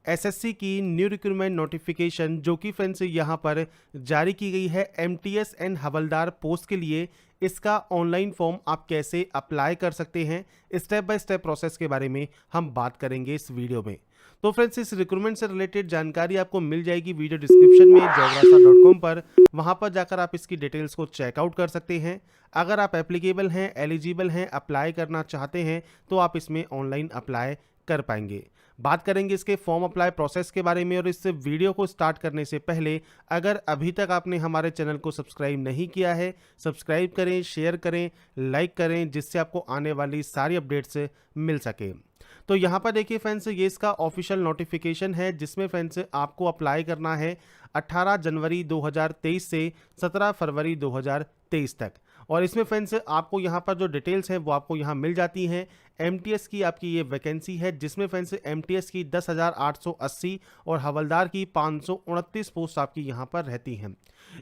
SSC की new recruitment notification जो कि फ्रेंड्स यहाँ पर जारी की गई है एमटीएस एंड हवलदार पोस्ट के लिए। इसका ऑनलाइन फॉर्म आप कैसे अप्लाई कर सकते हैं, स्टेप बाय स्टेप प्रोसेस के बारे में हम बात करेंगे इस वीडियो में। तो फ्रेंड्स इस रिक्रूटमेंट से रिलेटेड जानकारी आपको मिल जाएगी वीडियो डिस्क्रिप्शन में jograsa.com पर। वहां पर जाकर आप इसकी डिटेल्स को चेकआउट कर सकते हैं। अगर आप एप्लीकेबल हैं, एलिजिबल हैं, अप्लाई करना चाहते हैं तो आप इसमें ऑनलाइन अप्लाई कर पाएंगे। बात करेंगे इसके फॉर्म अप्लाई प्रोसेस के बारे में। और इस वीडियो को स्टार्ट करने से पहले अगर अभी तक आपने हमारे चैनल को सब्सक्राइब नहीं किया है, सब्सक्राइब करें, शेयर करें, लाइक करें, जिससे आपको आने वाली सारी अपडेट्स मिल सके। तो यहाँ पर देखिए फ्रेंड्स, ये इसका ऑफिशियल नोटिफिकेशन है जिसमें फ्रेंड्स आपको अप्लाई करना है 18 जनवरी 2023 से 17 फरवरी 2023 तक। और इसमें फ्रेंड्स आपको यहाँ पर जो डिटेल्स हैं वो आपको यहाँ मिल जाती हैं। एमटीएस की आपकी ये वैकेंसी है जिसमें फ्रेंड्स एमटीएस की 10,880 और हवलदार की 529 पोस्ट आपकी यहाँ पर रहती हैं।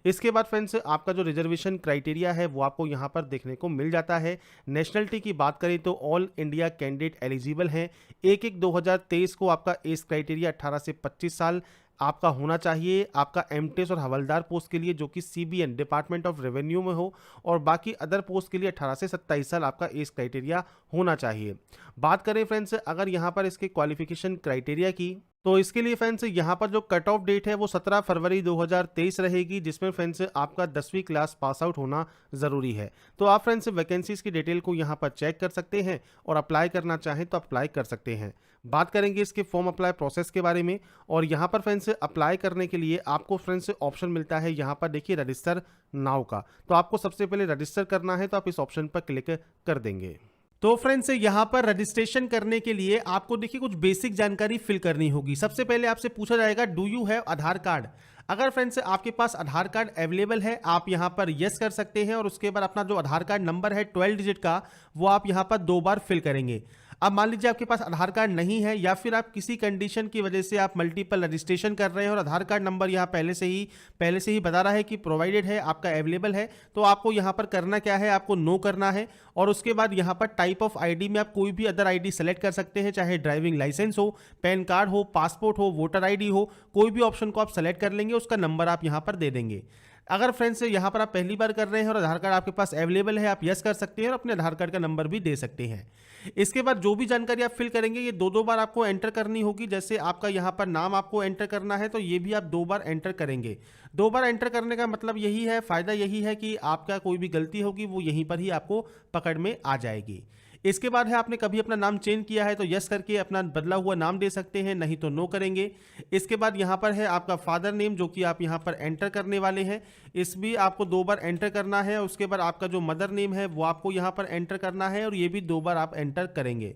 इसके बाद फ्रेंड्स आपका जो रिजर्वेशन क्राइटेरिया है वो आपको यहाँ पर देखने को मिल जाता है। नेशनलिटी की बात करें तो ऑल इंडिया कैंडिडेट एलिजिबल हैं। 1/1/2023 को आपका एज क्राइटेरिया 18 से 25 साल आपका होना चाहिए आपका एमटीएस और हवलदार पोस्ट के लिए, जो कि सीबीएन डिपार्टमेंट ऑफ रेवेन्यू में हो। और बाकी अदर पोस्ट के लिए 18 से 27 साल आपका एज क्राइटेरिया होना चाहिए। बात करें फ्रेंड्स अगर यहाँ पर इसके क्वालिफिकेशन क्राइटेरिया की, तो इसके लिए फ्रेंड्स यहाँ पर जो कट ऑफ डेट है वो 17 फरवरी 2023 रहेगी, जिसमें फ्रेंड्स आपका 10वीं क्लास पास आउट होना ज़रूरी है। तो आप फ्रेंड्स वैकेंसीज की डिटेल को यहाँ पर चेक कर सकते हैं और अप्लाई करना चाहें तो अप्लाई कर सकते हैं। बात करेंगे इसके फॉर्म अप्लाई प्रोसेस के बारे में। और यहाँ पर फ्रेंड्स अप्लाई करने के लिए आपको फ्रेंड्स ऑप्शन मिलता है यहाँ पर देखिए रजिस्टर नाउ का। तो आपको सबसे पहले रजिस्टर करना है, तो आप इस ऑप्शन पर क्लिक कर देंगे। तो फ्रेंड्स यहाँ पर रजिस्ट्रेशन करने के लिए आपको देखिए कुछ बेसिक जानकारी फिल करनी होगी। सबसे पहले आपसे पूछा जाएगा do you have Aadhaar card. अगर फ्रेंड्स आपके पास आधार कार्ड अवेलेबल है आप यहाँ पर यस कर सकते हैं। और उसके बाद अपना जो आधार कार्ड नंबर है 12 डिजिट का वो आप यहाँ पर 2 बार फिल करेंगे। अब मान लीजिए आपके पास आधार कार्ड नहीं है या फिर आप किसी कंडीशन की वजह से आप मल्टीपल रजिस्ट्रेशन कर रहे हैं और आधार कार्ड नंबर यहाँ पहले से ही बता रहा है कि प्रोवाइडेड है, आपका अवेलेबल है, तो आपको यहाँ पर करना क्या है, आपको नो करना है। और उसके बाद यहाँ पर टाइप ऑफ आईडी में आप कोई भी अदर आईडी सेलेक्ट कर सकते हैं, चाहे ड्राइविंग लाइसेंस हो, पैन कार्ड हो, पासपोर्ट हो, वोटर आईडी हो, कोई भी ऑप्शन को आप सेलेक्ट कर लेंगे, उसका नंबर आप यहाँ पर दे देंगे। अगर फ्रेंड्स यहाँ पर आप पहली बार कर रहे हैं और आधार कार्ड आपके पास अवेलेबल है, आप यस कर सकते हैं और अपने आधार कार्ड का नंबर भी दे सकते हैं। इसके बाद जो भी जानकारी आप फिल करेंगे ये 2 बार आपको एंटर करनी होगी। जैसे आपका यहाँ पर नाम आपको एंटर करना है तो ये भी आप 2 बार एंटर करेंगे। 2 बार एंटर करने का मतलब यही है, फ़ायदा यही है कि आपका कोई भी गलती होगी वो यहीं पर ही आपको पकड़ में आ जाएगी। इसके बाद है आपने कभी अपना नाम चेंज किया है तो यस करके अपना बदला हुआ नाम दे सकते हैं, नहीं तो नो करेंगे। इसके बाद यहाँ पर है आपका फादर नेम जो कि आप यहाँ पर एंटर करने वाले हैं, इस भी आपको 2 बार एंटर करना है। उसके बाद आपका जो मदर नेम है वो आपको यहाँ पर एंटर करना है और ये भी 2 बार आप एंटर करेंगे।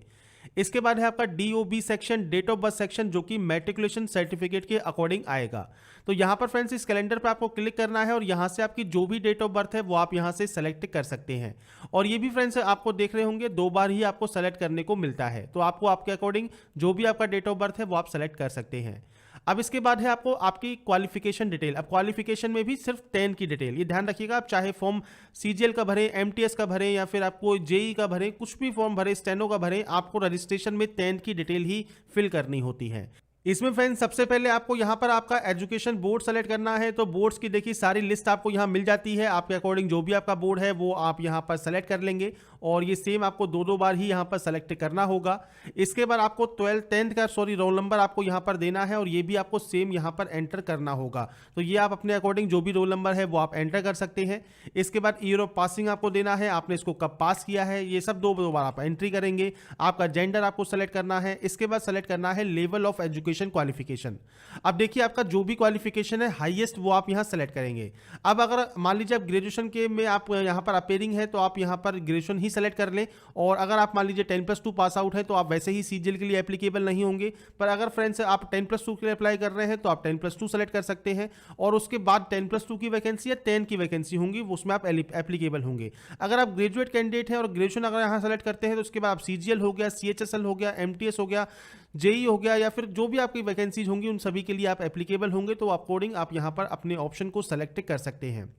इसके बाद है आपका DOB section, date of birth section, जो कि मैट्रिकुलेशन सर्टिफिकेट के अकॉर्डिंग आएगा। तो यहाँ पर फ्रेंड्स इस कैलेंडर पर आपको क्लिक करना है और यहाँ से आपकी जो भी डेट ऑफ बर्थ है वो आप यहाँ से सेलेक्ट कर सकते हैं। और ये भी फ्रेंड्स आपको देख रहे होंगे 2 बार ही आपको सेलेक्ट करने को मिलता है, तो आपको आपके अकॉर्डिंग जो भी आपका डेट ऑफ बर्थ है वो आप सेलेक्ट कर सकते हैं। अब इसके बाद है आपको आपकी क्वालिफिकेशन डिटेल। अब क्वालिफिकेशन में भी सिर्फ 10 की डिटेल, ये ध्यान रखिएगा। आप चाहे फॉर्म सीजीएल का भरें, एमटीएस का भरें या फिर आपको जेई का भरें, कुछ भी फॉर्म भरें, स्टेनो का भरें, आपको रजिस्ट्रेशन में 10 की डिटेल ही फिल करनी होती है। इसमें फ्रेंड्स सबसे पहले आपको यहाँ पर आपका एजुकेशन बोर्ड सेलेक्ट करना है। तो बोर्ड्स की देखिए सारी लिस्ट आपको यहाँ मिल जाती है, आपके अकॉर्डिंग जो भी आपका बोर्ड है वो आप यहाँ पर सेलेक्ट कर लेंगे। और ये सेम आपको 2 बार ही यहाँ पर सेलेक्ट करना होगा। इसके बाद आपको 10th का रोल नंबर आपको यहाँ पर देना है और ये भी आपको सेम यहाँ पर एंटर करना होगा। तो ये आप अपने अकॉर्डिंग जो भी रोल नंबर है वो आप एंटर कर सकते हैं। इसके बाद ईयर ऑफ पासिंग आपको देना है, आपने इसको कब पास किया है, ये सब 2 बार आप एंट्री करेंगे। आपका जेंडर आपको सेलेक्ट करना है। इसके बाद सेलेक्ट करना है लेवल ऑफ एजुकेशन क्वालिफिकेशन। अब देखिए आपका जो भी क्वालिफिकेशन है हाईएस्ट वो आप यहाँ सेलेक्ट करेंगे। अब अगर मान लीजिए आप ग्रेजुएशन के में आप यहाँ पर अपेयरिंग है तो आप यहाँ पर ग्रेजुएशन ही सेलेक्ट कर लें। और अगर आप मान लीजिए 10+2 पास आउट है तो आप वैसे ही सीजीएल के लिए एप्लीकेबल नहीं होंगे। पर अगर फ्रेंड्स आप 10+2 के लिए अप्लाई कर रहे हैं तो आप 10+2 सेलेक्ट कर सकते हैं। और उसके बाद 10+2 की वैकेंसी या 10 की वैकेंसी होंगी उसमें आप एप्लीकेबल होंगे। अगर आप ग्रेजुएट कैंडिडेट हैं और ग्रेजुएशन अगर यहाँ सेलेक्ट करते हैं तो उसके बाद आप सीजीएल हो गया, CHSL हो गया, एमटीएस हो गया, जेई हो गया या फिर जो भी आपकी वैकेंसीज होंगी उन सभी के लिए आप एप्लीकेबल होंगे। तो अकॉर्डिंग आप यहाँ पर अपने ऑप्शन को सेलेक्ट कर सकते हैं।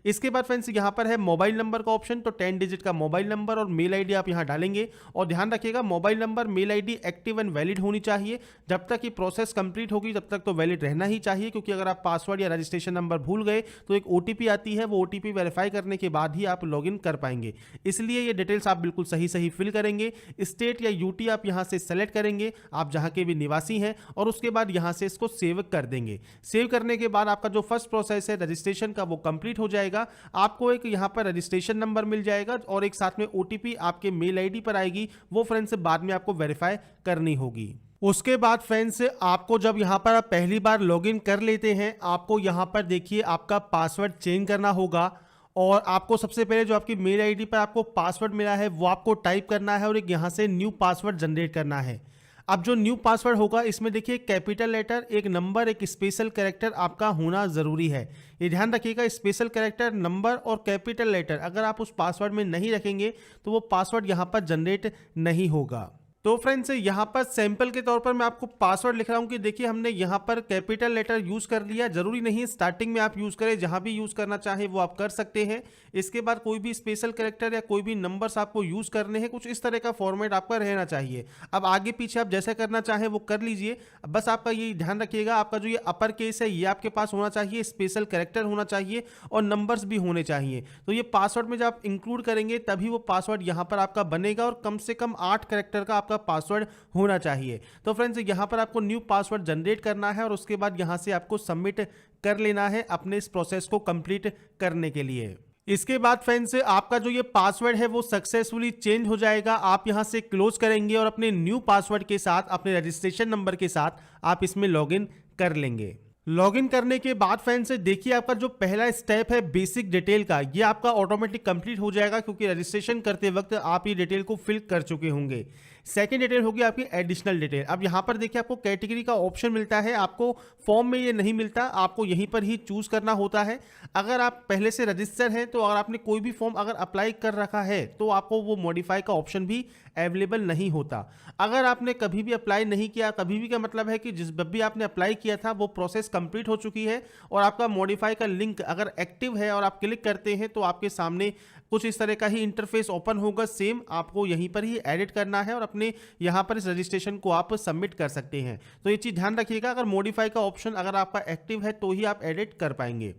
इसके बाद फ्रेंड्स यहाँ पर है मोबाइल नंबर का ऑप्शन, तो 10 डिजिट का मोबाइल नंबर और मेल आईडी आप यहाँ डालेंगे। और ध्यान रखिएगा mobile number mail ID active and valid होनी चाहिए। जब तक ये प्रोसेस कंप्लीट होगी तब तक तो वैलिड रहना ही चाहिए, क्योंकि अगर आप पासवर्ड या रजिस्ट्रेशन नंबर भूल गए तो एक ओटीपी आती है, वो ओटीपी वेरीफाई करने के बाद ही आप लॉगिन कर पाएंगे। इसलिए ये डिटेल्स आप बिल्कुल सही सही फिल करेंगे। स्टेट या यूटी आप यहाँ से सेलेक्ट करेंगे, आप जहाँ के भी निवासी हैं, और उसके बाद यहाँ से इसको सेव कर देंगे। सेव करने के बाद आपका जो फर्स्ट प्रोसेस है रजिस्ट्रेशन का वो कंप्लीट हो जाएगा। आपको एक यहाँ पर रजिस्ट्रेशन नंबर मिल जाएगा और एक साथ में ओटीपी आपके मेल आईडी पर आएगी, वो फ्रेंड्स बाद में आपको वेरीफाई करनी होगी। उसके बाद फ्रेंड्स आपको जब यहाँ पर आप पहली बार लॉगिन कर लेते हैं, आपको यहाँ पर देखिए आपका पासवर्ड चेंज करना होगा। और आपको सबसे पहले जो आपकी मेल आईडी पर आपको पासवर्ड मिला है वो आपको टाइप करना है और एक यहाँ से न्यू पासवर्ड जनरेट करना है। अब जो न्यू पासवर्ड होगा इसमें देखिए कैपिटल लेटर, एक नंबर, एक स्पेशल कैरेक्टर आपका होना ज़रूरी है। ये ध्यान रखिएगा, स्पेशल कैरेक्टर, नंबर और कैपिटल लेटर अगर आप उस पासवर्ड में नहीं रखेंगे तो वो पासवर्ड यहाँ पर जनरेट नहीं होगा। तो फ्रेंड्स यहाँ पर सैंपल के तौर पर मैं आपको पासवर्ड लिख रहा हूँ कि देखिए हमने यहाँ पर कैपिटल लेटर यूज़ कर लिया। जरूरी नहीं स्टार्टिंग में आप यूज़ करें, जहाँ भी यूज़ करना चाहे वो आप कर सकते हैं। इसके बाद कोई भी स्पेशल कैरेक्टर या कोई भी नंबर्स आपको यूज़ करने हैं, कुछ इस तरह का फॉर्मेट आपका रहना चाहिए। अब आगे पीछे आप जैसा करना चाहें वो कर लीजिए। बस आपका ये ध्यान रखिएगा, आपका जो ये अपर केस है ये आपके पास होना चाहिए, स्पेशल कैरेक्टर होना चाहिए और नंबर्स भी होने चाहिए। तो ये पासवर्ड में जब आप इंक्लूड करेंगे तभी वो पासवर्ड यहाँ पर आपका बनेगा और कम से कम 8 कैरेक्टर का आपका पासवर्ड होना चाहिए। तो फ्रेंड्स यहाँ पर आपको न्यू पासवर्ड जनरेट करना है और उसके बाद यहाँ से आपको सबमिट कर लेना है अपने इस प्रोसेस को कंप्लीट करने के लिए। इसके बाद फ्रेंड्स आपका जो ये पासवर्ड है वो सक्सेसफुली चेंज हो जाएगा। आप यहां से क्लोज करेंगे और अपने न्यू पासवर्ड के साथ, अपने रजिस्ट्रेशन नंबर के साथ आप इसमें लॉगिन कर लेंगे। लॉगिन करने के बाद फ्रेंड्स देखिए आपका जो पहला स्टेप है बेसिक डिटेल का, ये आपका ऑटोमेटिक कंप्लीट हो जाएगा, क्योंकि रजिस्ट्रेशन करते वक्त आप ये डिटेल को फिल कर चुके होंगे। सेकंड डिटेल होगी आपकी एडिशनल डिटेल। अब यहाँ पर देखिए आपको कैटेगरी का ऑप्शन मिलता है, आपको फॉर्म में ये नहीं मिलता, आपको यहीं पर ही चूज करना होता है। अगर आप पहले से रजिस्टर हैं तो अगर आपने कोई भी फॉर्म अगर अप्लाई कर रखा है तो आपको वो मॉडिफाई का ऑप्शन भी अवेलेबल नहीं होता। अगर आपने कभी भी अप्लाई नहीं किया, कभी भी का मतलब है कि जिस भी आपने अप्लाई किया था वो प्रोसेस कंप्लीट हो चुकी है और आपका मॉडिफाई का लिंक अगर एक्टिव है और आप क्लिक करते हैं तो आपके सामने कुछ इस तरह का ही इंटरफेस ओपन होगा। सेम आपको यहीं पर ही एडिट करना है और अपने यहाँ पर इस रजिस्ट्रेशन को आप सबमिट कर सकते हैं। तो ये चीज़ ध्यान रखिएगा, अगर मॉडिफाई का ऑप्शन अगर आपका एक्टिव है तो ही आप एडिट कर पाएंगे।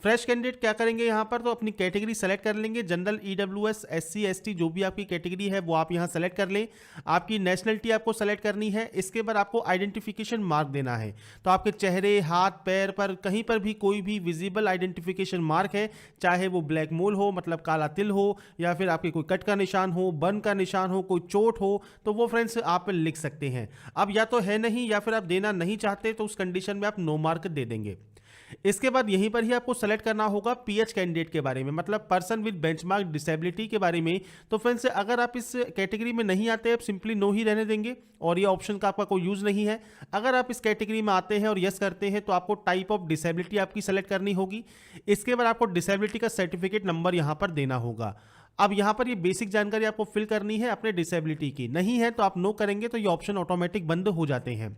फ्रेश कैंडिडेट क्या करेंगे यहाँ पर, तो अपनी कैटेगरी सेलेक्ट कर लेंगे। जनरल, ईडब्ल्यूएस, एससी, एसटी जो भी आपकी कैटेगरी है वो आप यहाँ सेलेक्ट कर लें। आपकी नेशनलिटी आपको सेलेक्ट करनी है। इसके बाद आपको आइडेंटिफिकेशन मार्क देना है। तो आपके चेहरे, हाथ, पैर पर कहीं पर भी कोई भी विजिबल आइडेंटिफिकेशन मार्क है, चाहे वो ब्लैक मोल हो मतलब काला तिल हो, या फिर आपके कोई कट का निशान हो, बर्न का निशान हो, कोई चोट हो, तो वो फ्रेंड्स आप लिख सकते हैं। अब या तो है नहीं या फिर आप देना नहीं चाहते तो उस कंडीशन में आप नो मार्क दे देंगे। इसके बाद यहीं पर ही आपको सेलेक्ट करना होगा पीएच कैंडिडेट के बारे में, मतलब पर्सन विद बेंचमार्क डिसेबिलिटी के बारे में। तो फ्रेंड्स अगर आप इस कैटेगरी में नहीं आते, आप सिंपली नो ही रहने देंगे और ये ऑप्शन का आपका कोई यूज नहीं है। अगर आप इस कैटेगरी में आते हैं और यस करते हैं तो आपको टाइप ऑफ डिसेबिलिटी आपकी सेलेक्ट करनी होगी। इसके बाद आपको डिसेबिलिटी का सर्टिफिकेट नंबर यहाँ पर देना होगा। अब यहाँ पर ये बेसिक जानकारी आपको फिल करनी है अपने डिसेबिलिटी की, नहीं है तो आप नो करेंगे तो ये ऑप्शन ऑटोमेटिक बंद हो जाते हैं।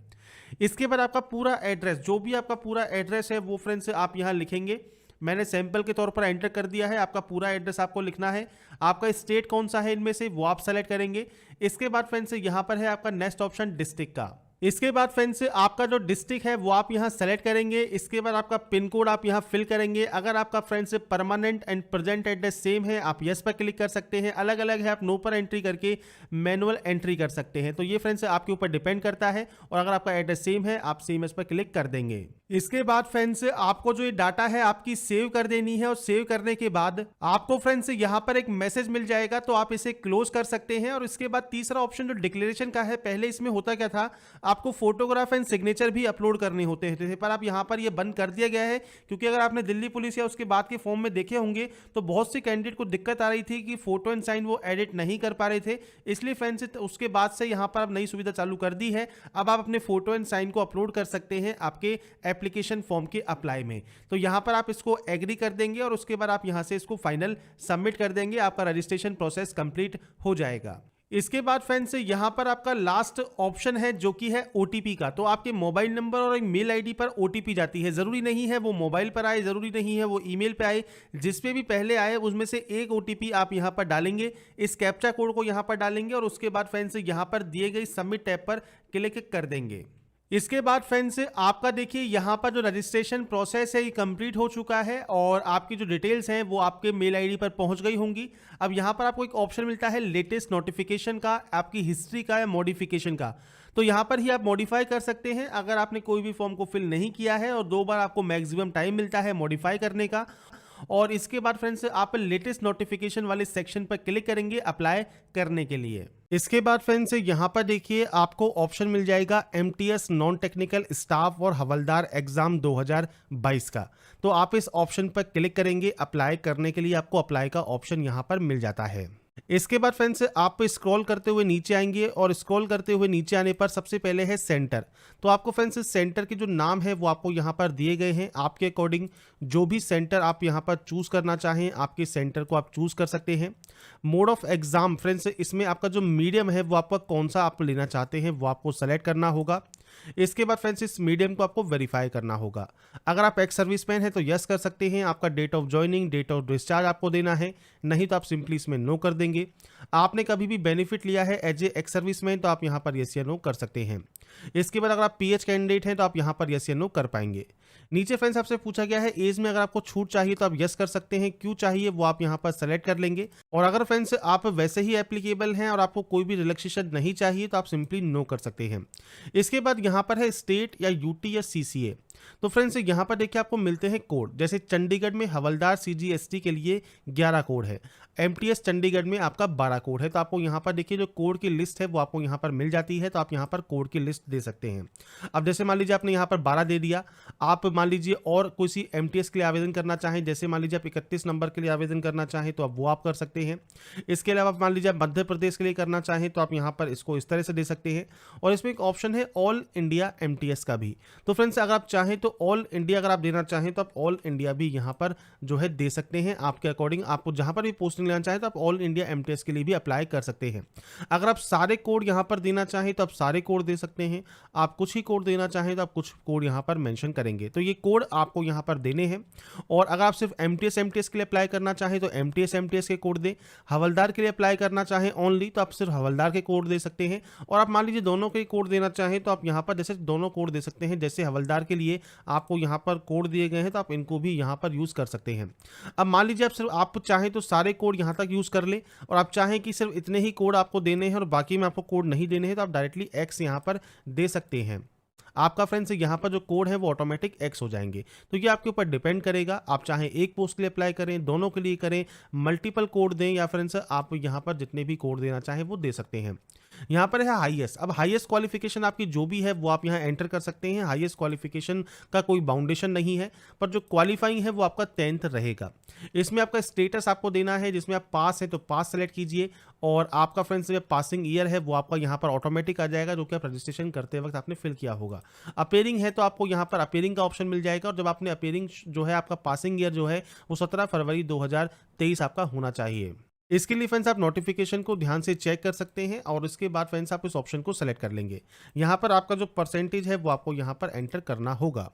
इसके बाद आपका पूरा एड्रेस, जो भी आपका पूरा एड्रेस है वो फ्रेंड्स आप यहाँ लिखेंगे। मैंने सैंपल के तौर पर एंटर कर दिया है, आपका पूरा एड्रेस आपको लिखना है। आपका स्टेट कौन सा है इनमें से वो आप सेलेक्ट करेंगे। इसके बाद फ्रेंड्स यहाँ पर है आपका नेक्स्ट ऑप्शन डिस्ट्रिक्ट का। इसके बाद फ्रेंड्स आपका जो डिस्ट्रिक्ट है वो आप यहाँ सेलेक्ट करेंगे। इसके बाद आपका पिन कोड आप यहाँ फिल करेंगे। अगर आपका friends permanent and present address same है आप यस पर क्लिक कर सकते हैं, अलग अलग है आप नो पर एंट्री करके मैनुअल एंट्री कर सकते हैं। तो ये फ्रेंड्स आपके ऊपर डिपेंड करता है, और अगर आपका एड्रेस सेम है आप सेम इस पर क्लिक कर देंगे। इसके बाद फ्रेंड्स आपको जो ये डाटा है आपकी सेव कर देनी है, और सेव करने के बाद आपको फ्रेंड्स यहाँ पर एक मैसेज मिल जाएगा, तो आप इसे क्लोज कर सकते हैं। और इसके बाद तीसरा ऑप्शन जो डिक्लेरेशन का है, पहले इसमें होता क्या था, आपको फोटोग्राफ एंड सिग्नेचर भी अपलोड करने होते थे, पर आप यहाँ पर ये बंद कर दिया गया है, क्योंकि अगर आपने दिल्ली पुलिस या उसके बाद के फॉर्म में देखे होंगे तो बहुत सी कैंडिडेट को दिक्कत आ रही थी कि फोटो एंड साइन वो एडिट नहीं कर पा रहे थे। इसलिए फ्रेंड्स उसके बाद से यहाँ पर अब नई सुविधा चालू कर दी है, अब आप अपने फोटो एंड साइन को अपलोड कर सकते हैं आपके एप्लीकेशन फॉर्म के अप्लाई में। तो यहाँ पर आप इसको एग्री कर देंगे और उसके बाद आप यहाँ से इसको फाइनल सबमिट कर देंगे, आपका रजिस्ट्रेशन प्रोसेस कंप्लीट हो जाएगा। इसके बाद फ्रेंड्स यहाँ पर आपका लास्ट ऑप्शन है जो कि है ओटीपी का। तो आपके मोबाइल नंबर और मेल आईडी पर ओटीपी जाती है। ज़रूरी नहीं है वो मोबाइल पर आए, ज़रूरी नहीं है वो ईमेल पे आए, जिस पे भी पहले आए उसमें से एक ओटीपी आप यहाँ पर डालेंगे। इस कैप्चा कोड को यहाँ पर डालेंगे और उसके बाद फ्रेंड्स यहाँ पर दिए गए सबमिट टैब पर क्लिक कर देंगे। इसके बाद फ्रेंड्स आपका देखिए यहाँ पर जो रजिस्ट्रेशन प्रोसेस है ये कंप्लीट हो चुका है और आपकी जो डिटेल्स हैं वो आपके मेल आईडी पर पहुंच गई होंगी। अब यहाँ पर आपको एक ऑप्शन मिलता है लेटेस्ट नोटिफिकेशन का, आपकी हिस्ट्री का या मॉडिफिकेशन का। तो यहाँ पर ही आप मॉडिफाई कर सकते हैं अगर आपने कोई भी फॉर्म को फिल नहीं किया है, और 2 बार आपको मैक्सिमम टाइम मिलता है मॉडिफाई करने का। और इसके बाद फ्रेंड्स आप लेटेस्ट नोटिफिकेशन वाले सेक्शन पर क्लिक करेंगे अप्लाई करने के लिए। इसके बाद फ्रेंड्स यहाँ पर देखिए आपको ऑप्शन मिल जाएगा एमटीएस नॉन टेक्निकल स्टाफ और हवलदार एग्जाम 2022 का। तो आप इस ऑप्शन पर क्लिक करेंगे अप्लाई करने के लिए, आपको अप्लाई का ऑप्शन यहाँ पर मिल जाता है। इसके बाद फ्रेंड्स आप स्क्रॉल करते हुए नीचे आएंगे और स्क्रॉल करते हुए नीचे आने पर सबसे पहले है सेंटर। तो आपको फ्रेंड्स सेंटर के जो नाम है वो आपको यहाँ पर दिए गए हैं। आपके अकॉर्डिंग जो भी सेंटर आप यहाँ पर चूज करना चाहें आपके सेंटर को आप चूज कर सकते हैं। मोड ऑफ एग्जाम फ्रेंड्स इसमें आपका जो मीडियम है वो आपका कौन सा आप लेना चाहते हैं वो आपको सेलेक्ट करना होगा। इसके बाद फ्रेंड्स इस मीडियम को आपको वेरीफाई करना होगा। अगर आप एक्स सर्विसमैन हैं तो यस कर सकते हैं। आपका date of joining, date of discharge आपको देना है, नहीं तो आप सिंपली इसमें नो कर देंगे। आपने कभी भी बेनिफिट लिया है एज ए एक्स सर्विसमैन तो आप यहाँ पर यस या नो कर सकते हैं। इसके बाद अगर आप पीएच कैंडिडेट हैं तो आप यहाँ पर यस या नो कर पाएंगे। नीचे फ्रेंड्स आपसे पूछा गया है एज में अगर आपको छूट चाहिए तो आप यस कर सकते हैं, क्यों चाहिए वो आप यहाँ पर सेलेक्ट कर लेंगे। और अगर फ्रेंड्स आप वैसे ही एप्लीकेबल हैं और आपको कोई भी रिलैक्सेशन नहीं चाहिए तो आप सिंपली नो कर सकते हैं। इसके बाद यहाँ पर है स्टेट या यूटी या सीसीए। तो फ्रेंड्स यहाँ पर देखिए आपको मिलते हैं कोड, जैसे चंडीगढ़ में हवलदार सीजीएसटी के लिए 11 कोड है, एमटीएस चंडीगढ़ में आपका 12 कोड है। तो आपको यहाँ पर देखिए जो कोड की लिस्ट है वो आपको यहाँ पर मिल जाती है, तो आप यहाँ पर कोड की लिस्ट दे सकते हैं। अब जैसे मान लीजिए आपने यहाँ पर 12 दे दिया, आप मान लीजिए और किसी एमटीएस के लिए आवेदन करना चाहें, जैसे मान लीजिए आप 31 नंबर के लिए आवेदन करना चाहें तो आप वो आप कर सकते हैं। इसके अलावा मान लीजिए आप मध्य प्रदेश के लिए करना चाहें तो आप यहाँ पर इसको इस तरह से दे सकते हैं। और इसमें एक ऑप्शन है ऑल इंडिया एमटीएस का भी। तो फ्रेंड्स अगर आप चाहें तो ऑल इंडिया अगर आप देना चाहें तो आप ऑल इंडिया भी यहाँ पर जो है दे सकते हैं। आपके अकॉर्डिंग आपको जहाँ पर भी पोस्टिंग लेना चाहें तो आप ऑल इंडिया एमटीएस के लिए भी अप्लाई कर सकते हैं। अगर आप सारे कोड यहाँ पर देना चाहें तो आप सारे कोड दे सकते हैं। आप कुछ ही कोड देना चाहें तो आप कुछ कोड यहाँ पर मेंशन करेंगे। तो ये कोड आपको यहाँ पर देने हैं। और अगर आप सिर्फ एमटीएस के लिए अप्लाई करना चाहें तो एमटीएस के कोड दें। हवलदार के लिए अप्लाई करना चाहें ओनली तो आप सिर्फ हवलदार के कोड दे सकते हैं। और आप मान लीजिए दोनों के कोड देना चाहें तो आप यहाँ पर जैसे दोनों कोड दे सकते हैं। जैसे हवलदार के लिए आपको यहाँ पर कोड दिए गए हैं तो आप इनको भी यहाँ पर यूज कर सकते हैं। अब मान लीजिए आप चाहें तो सारे कोड यहाँ तक यूज कर ले, और आप चाहें कि सिर्फ इतने ही कोड आपको देने हैं और बाकी में आपको कोड नहीं देने हैं तो आप डायरेक्टली एक्स यहाँ पर दे सकते हैं। आपका फ्रेंड्स यहाँ पर जो कोड है वो ऑटोमेटिक एक्स हो जाएंगे। तो ये आपके ऊपर डिपेंड करेगा, आप चाहें एक पोस्ट के लिए अप्लाई करें, दोनों के लिए करें, मल्टीपल कोड दें, या फ्रेंड्स आप यहाँ पर जितने भी कोड देना चाहें वो दे सकते हैं। यहाँ पर है हाईएस्ट। अब हाईएस्ट क्वालिफिकेशन आपकी जो भी है वो आप यहाँ एंटर कर सकते हैं। हाईएस्ट क्वालिफिकेशन का कोई बाउंडेशन नहीं है, पर जो क्वालिफाइंग है वो आपका 10th रहेगा। इसमें आपका स्टेटस आपको देना है, जिसमें आप पास है तो पास सेलेक्ट कीजिए, और आपका फ्रेंड्स जो पासिंग ईयर है वो आपका यहाँ पर ऑटोमेटिक आ जाएगा, जो कि आप रजिस्ट्रेशन करते वक्त आपने फिल किया होगा। अपेयरिंग है तो आपको यहाँ पर अपेयरिंग का ऑप्शन मिल जाएगा, और जब आपने अपेयरिंग जो है आपका पासिंग ईयर जो है वो 17 फरवरी 2023 आपका होना चाहिए। इसके लिए फ्रेंड्स आप नोटिफिकेशन को ध्यान से चेक कर सकते हैं, और इसके बाद फ्रेंड्स आप इस ऑप्शन को सेलेक्ट कर लेंगे। यहाँ पर आपका जो परसेंटेज है वो आपको यहाँ पर एंटर करना होगा।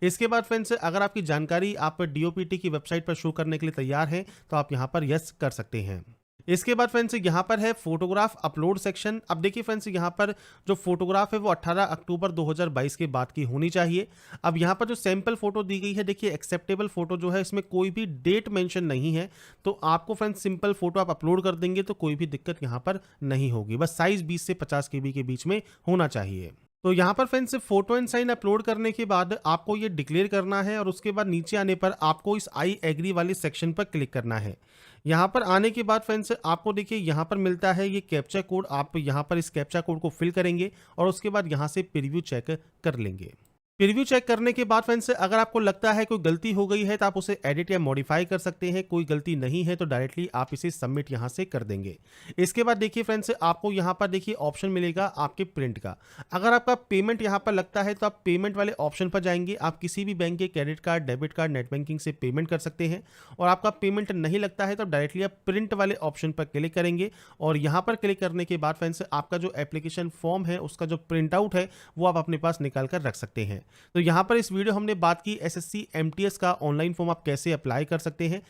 इसके बाद फ्रेंड्स अगर आपकी जानकारी आप डीओपीटी की वेबसाइट पर शो करने के लिए तैयार हैं तो आप यहाँ पर यस कर सकते हैं। इसके बाद फ्रेंड्स यहाँ पर है फोटोग्राफ अपलोड सेक्शन। अब देखिए फ्रेंड्स यहाँ पर जो फोटोग्राफ है वो 18 अक्टूबर 2022 के बाद की होनी चाहिए। अब यहाँ पर जो सैंपल फोटो दी गई है, देखिए एक्सेप्टेबल फोटो जो है इसमें कोई भी डेट मेंशन नहीं है, तो आपको फ्रेंड्स सिंपल फोटो आप अपलोड कर देंगे तो कोई भी दिक्कत यहाँ पर नहीं होगी। बस साइज 20 से 50 KB के बीच में होना चाहिए। तो यहाँ पर friends photo and sign upload करने के बाद आपको ये डिक्लेयर करना है, और उसके बाद नीचे आने पर आपको इस आई एग्री वाले सेक्शन पर क्लिक करना है। यहाँ पर आने के बाद फ्रेंड्स आपको देखिए यहाँ पर मिलता है ये कैप्चा कोड। आप यहाँ पर इस कैप्चा कोड को फिल करेंगे और उसके बाद यहाँ से प्रीव्यू चेक कर लेंगे। प्रीव्यू चेक करने के बाद फ्रेंड्स अगर आपको लगता है कोई गलती हो गई है तो आप उसे एडिट या मॉडिफाई कर सकते हैं। कोई गलती नहीं है तो डायरेक्टली आप इसे सबमिट यहां से कर देंगे। इसके बाद देखिए फ्रेंड्स आपको यहां पर देखिए ऑप्शन मिलेगा आपके प्रिंट का। अगर आपका पेमेंट यहां पर लगता है तो आप पेमेंट वाले ऑप्शन पर जाएंगे। आप किसी भी बैंक के credit card, debit card, net banking से पेमेंट कर सकते हैं। और आपका पेमेंट नहीं लगता है तो डायरेक्टली आप प्रिंट वाले ऑप्शन पर क्लिक करेंगे। और यहाँ पर क्लिक करने के बाद फ्रेंड्स आपका जो एप्लीकेशन फॉर्म है उसका जो प्रिंट आउट है वो आप अपने पास निकाल कर रख सकते हैं। तो यहाँ पर इस वीडियो हमने बात की एसएससी एमटीएस का ऑनलाइन फॉर्म आप कैसे अप्लाई कर सकते हैं।